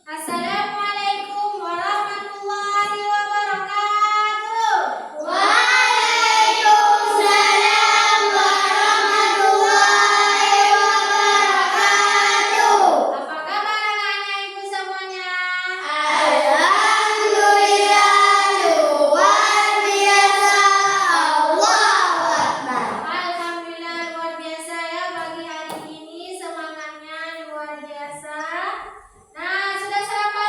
Assalamualaikum warahmatullahi wabarakatuh. Waalaikumsalam warahmatullahi wabarakatuh. Apa kabar anak-anak ibu semuanya? Alhamdulillah, luar biasa. Allahu Akbar. Alhamdulillah luar biasa ya, pagi hari ini semangatnya luar biasa. Nah, sudah sarapan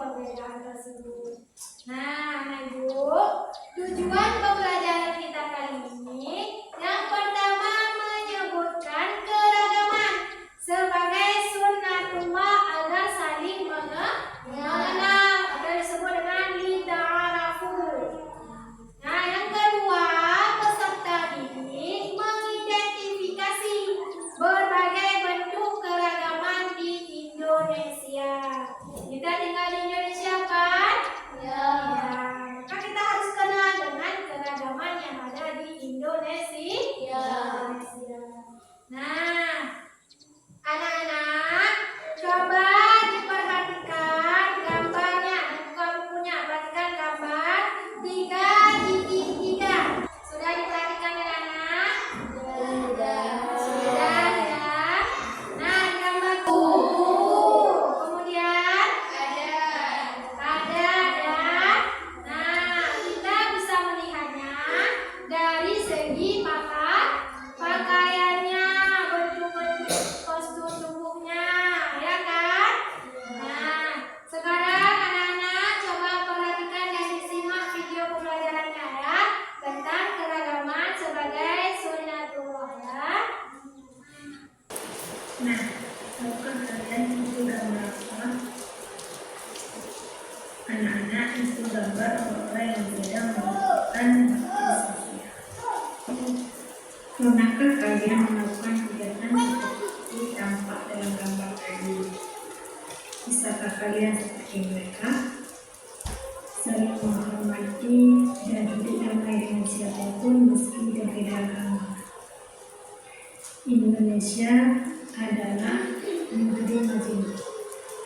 perbedaan tersebut. Nah, Ibu, tujuan pembelajaran kita kali ini yang pertama menyebutkan keragaman sebagai sunnatullah agar saling mengenal atau disebut dengan lita'arafu. Nah, yang kedua, peserta ini mengidentifikasi berbagai bentuk keragaman di Indonesia. Kita tinggal di Indonesia kan? Ya. Maka kita harus kenal dengan keragaman yang ada di Indonesia. Nah, anak-anak, coba diperhatikan gambarnya. Buka bukunya, perhatikan gambar 3 titik 3. Sudah diperhatikan anak-anak? Sudah ya. Nah, gambar buku. Kemudian ada ya. Nah, kita bisa melihatnya dari segi pakaiannya, bentuk-bentuk kostum tubuhnya, ya kan? Nah, sekarang anak-anak coba perhatikan dan disimak video pembelajarannya ya tentang keragaman sebagai sunnatullah ya. Nah, tahukah kalian itu gambar apa? Anak-anak, itu gambar orang yang sedang melakukan bakti sosial. Pernahkah kalian melakukan kegiatan seperti tampak dalam gambar tadi? Bisakah kalian seperti mereka? Saling menghormati dan hidup damai dengan siapapun meski berbeda agama. Indonesia adalah negeri Majemuk,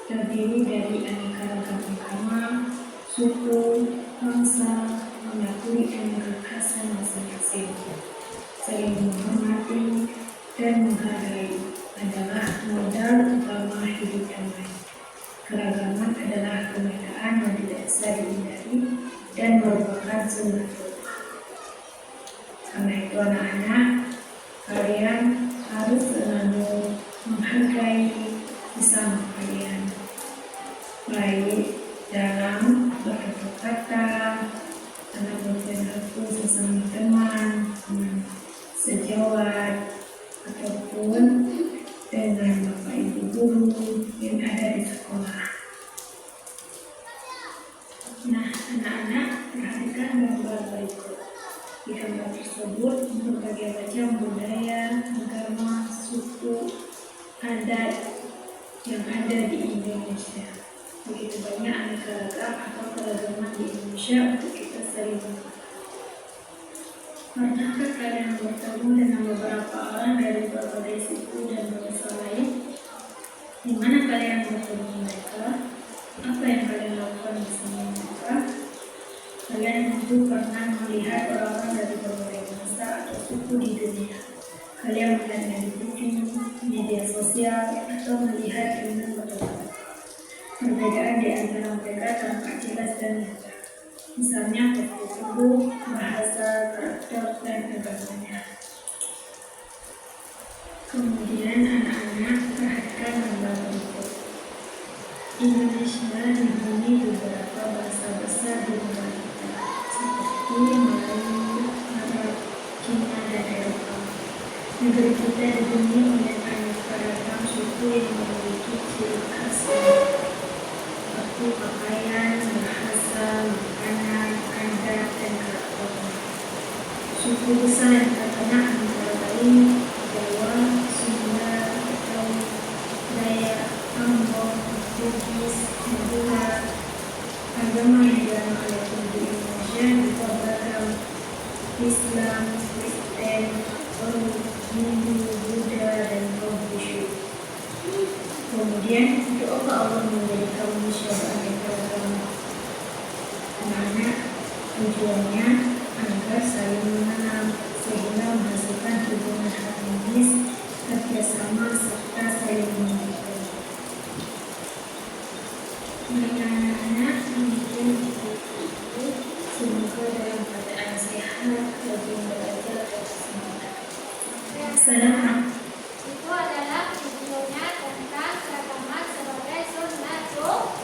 terdiri dari aneka ragam agama, suku, bangsa, mengakui dan kekhasan masing-masing. Saling menghormati dan menghargai adalah modal utama hidup damai. Keragaman adalah kemekaan yang tidak bisa dihindari dan merupakan sunnatullah. Karena itu anak-anak, kalian harus selalu menghargai sesama kalian, baik dalam bertutur kata, dalam berperilaku sesama teman sejawat, ataupun dengan bapak ibu guru yang ada di sekolah. Nah, anak-anak, perhatikan gambar berikut. Di gambar tersebut berbagai macam budaya, agama, suku, adat yang ada di Indonesia. Begitu banyak aneka ragam atau keragaman di Indonesia untuk kita saling mengenal. Pernahkah kalian bertemu dengan beberapa orang dari berbagai suku dan bahasa lain? Di mana kalian bertemu mereka? Apa yang kalian lakukan bersama mereka? Kalian tentu pernah melihat orang-orang dari berbagai bangsa atau suku di dunia. Kalian melihatnya di TV, media sosial, atau melihat dengan mata. Perbedaan di antara mereka tampak jelas dan nyata. Misalnya postur tubuh, bahasa, karakter, dan agamanya. Kemudian anak-anak perhatikan gambar berikut. Indonesia dihuni beberapa bahasa besar di negara kita, seperti Melayu, Arab, Cina, dan Eropa. Negeri kita dihuni oleh aneka ragam suku yang memiliki ciri khas seperti pakaian, bahasa, makanan, adat, dan karakternya. Suku besar yang terkenal antara lain Jawa, Sunda, Betawi, Dayak, Ambon, Bugis, Madura. Agama yang dianut oleh penduduk Indonesia juga beragam: Islam, Kristen, Hindu, Buddha, dan Konghucu. Kemudian, untuk Allah menjadikan manusia beraneka ragam. Anak-anak, tujuannya agar saling mengenal sehingga menghasilkan hubungan harmonis, kerjasama, serta saling mencintai. Baik anak-anak, demikian itu. Semoga dalam keadaan sehat, rajin belajar, dan semangat. Assalamualaikum. Itu adalah videonya tentang keragaman sebagai sunnatullah.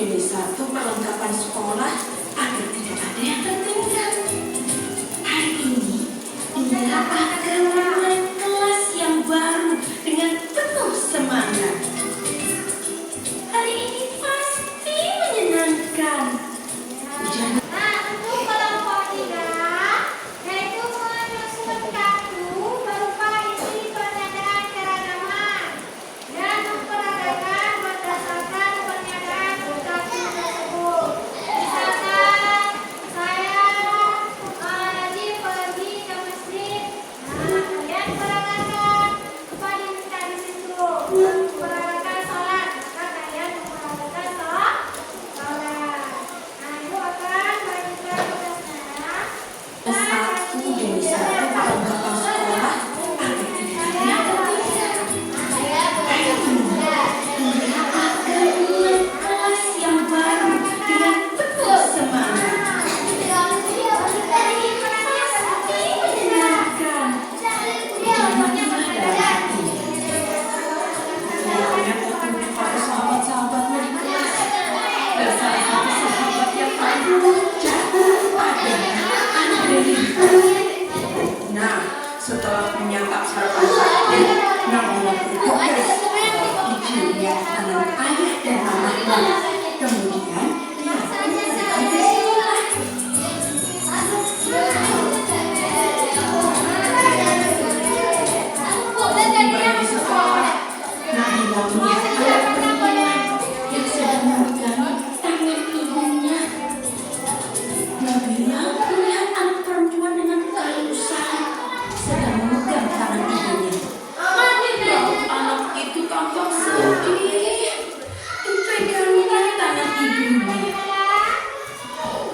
Ini satu perlengkapan sekolah agar tidak ada yang tertinggal. Hari ini Indra akan memulai kelas yang baru dengan penuh semangat. Hari ini pasti menyenangkan. Nah, untuk kelompok 3, yaitu menyusun kartu berupa isi pernyataan keragaman dan memperagakan berdasarkan pernyataan kartu tersebut. Misalkan saya lagi pergi ke masjid, nah kalian peragakan apa diminta di situ. Peragakan sholat, maka kalian memperagakan sholat. Nah, itu akan melanjutkan tugasnya. Satu demi satu perlengkapan sekolah agar tidak ada yang tertinggal. Hari ini Indra akan memulai kelas yang baru dengan penuh semangat. Hari ini pasti menyenangkan. Janganlah dalam hati. Semuanya tertuju pada sahabat-sahabatnya di kelas. Dan salah satu sahabat yang paling lucu adalah Andrelita. Nah, setelah menyantap sarapan pagi, namanya bertugas. Izinnya tangan ayah dan mamanya. Kemudian dia pergi ke sekolah. Tiba di sekolah, Nabila melihat anak perempuan yang sedang memegang tangan ibunya. Nabila melihat anak perempuan dengan kehausan sedang memegang tangan ibunya. Lalu anak itu tampak sedih dipegangnya tangan ibunya.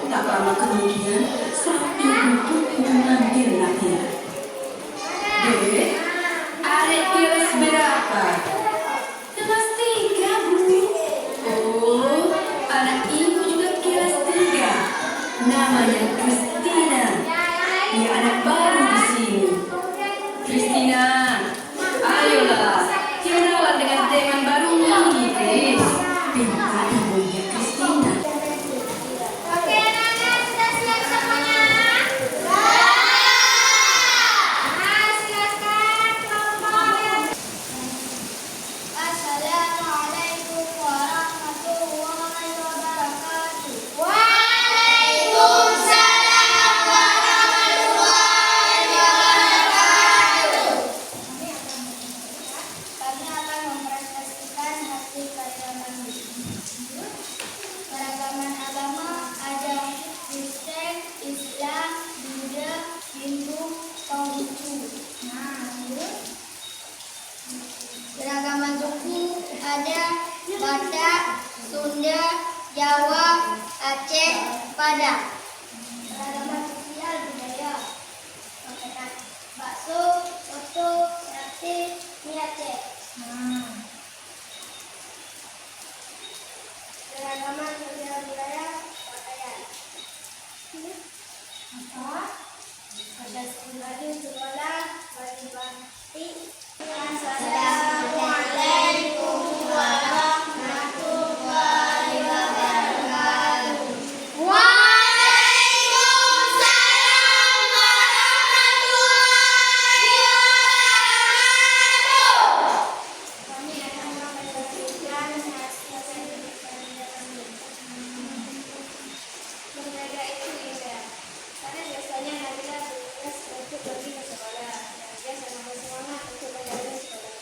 Tak lama kemudian sang ibu pun memanggil Nabila. Dek, adik kelas berapa? Kelas 3, Bu. Oh, anak ibu juga kelas 3. Namanya Kristina. Dia anak baru di sini. Kristina, ayolah, kenalan dengan teman barumu ini, Kris. Pinta ibunya Kristina. Oke, anak-anak sudah siap semuanya? Nah, silakan kelompok yang Assalamualaikum warahmatullahi wabarakatuh. Waalaikumsalam warahmatullahi wabarakatuh. Kami akan mempresentasikan hasil karya kami. Keragaman agama ada Kristen, Islam, Buddha, Hindu, Konghucu. Keragaman suku ada Batak, Sunda, Jawa, Aceh, Padang. Keragaman sosial budaya makanan bakso, soto, sate, mie Aceh. Keragaman sosial budaya pakaian. Ada sekolah, baju batik. Assalamualaikum warahmatullahi wabarakatuh. Waalaikumsalam warahmatullahi wabarakatuh. Kami akan mempresentasikan hasil karya kami. Berbeda itu indah, karena biasanya Nabila bertugas untuk pergi ke sekolah dan dia sangat bersemangat untuk belajar di sekolah.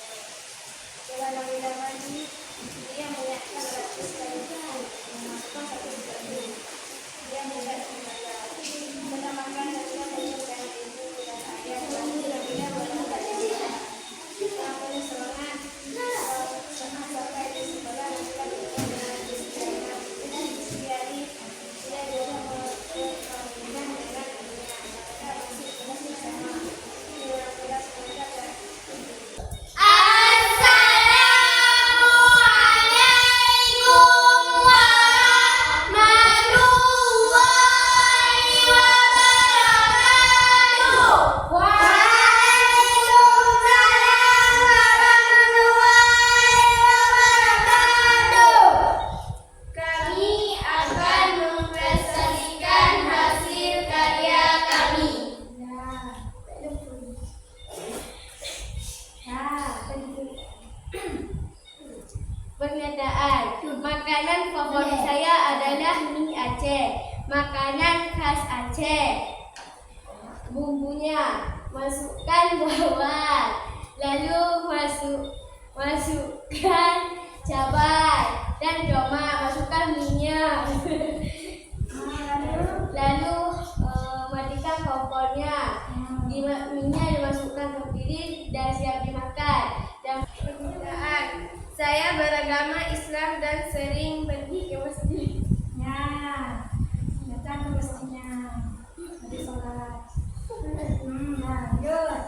Aceh. Makanan khas Aceh. Bumbunya masukkan bawang, lalu masukkan cabai dan tomat, masukkan minyak. Lalu matikan kompornya. Minyak dimasukkan ke piring dan siap dimakan. Dan permintaan, saya beragama Islam dan sering pergi ke masjid. Ya, datang ke masjidnya. Nanti sholat. Lanjut.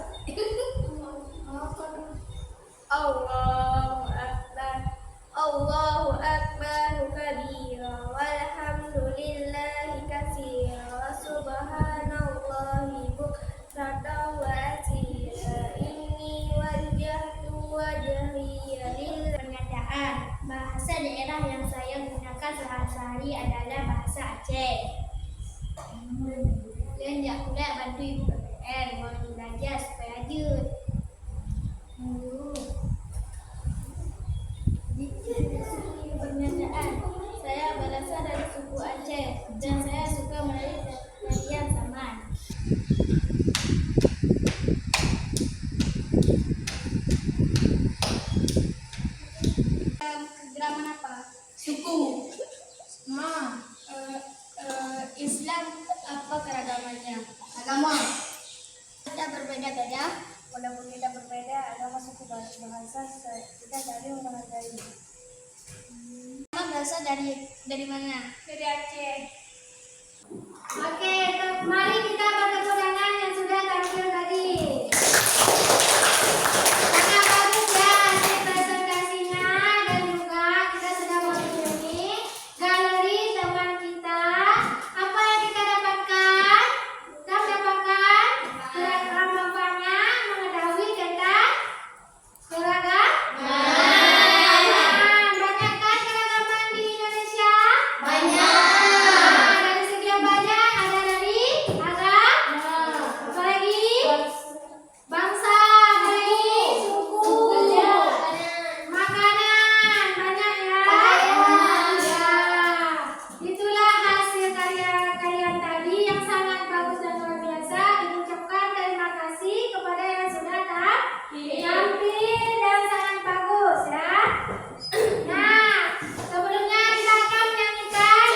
Allahu Akbar, Allahu Akbar kabira, walhamdulillahi katsira, wa subhanallahi bukratan wa asila, inni wajjahtu wajhiya lillah. Pernyataan, bahasa daerah yang saya gunakan sehari-hari adalah bahasa Aceh. Dan pula bantu ibu PPR mau belajar supaya lanjut. Pernyataan, saya berasal dari suku Aceh dan saya suka menari tarian saman. Kegeraman apa? Suku. Islam apa keragamannya? Agama. Kita berbeda-beda, walaupun kita berbeda agama, suku, bahasa, kita saling menghargai. Kamu berasal dari mana? Dari Aceh. Oke, mari kita bertepuk tangan yang sudah tampil tadi. Sangat bagus ya hasil presentasinya, dan juga kita sudah mengunjungi galeri teman kita. Apa yang kita dapatkan? Kita mendapatkan manfaatnya mengetahui tentang keragaman. Banyak kan keragaman di Indonesia? Banyak. Dari segi yang banyak ada dari agama, apalagi bangsa, apalagi suku, makanan banyak ya. Ya, itulah hasil karya kalian tadi yang sangat bagus dan luar biasa. Diucapkan terima kasih kepada yang sudah tampil dan sangat bagus ya. Nah, sebelumnya kita akan menyanyikan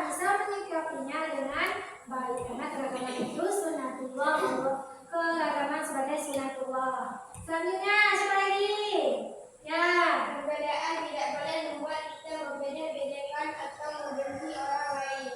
bisa menyikapinya dengan baik karena keragaman itu sunatullah, keragaman sebagai sunatullah. Selanjutnya siapa lagi? Ya. Perbedaan tidak boleh membuat kita membeda-bedakan atau membenci orang lain.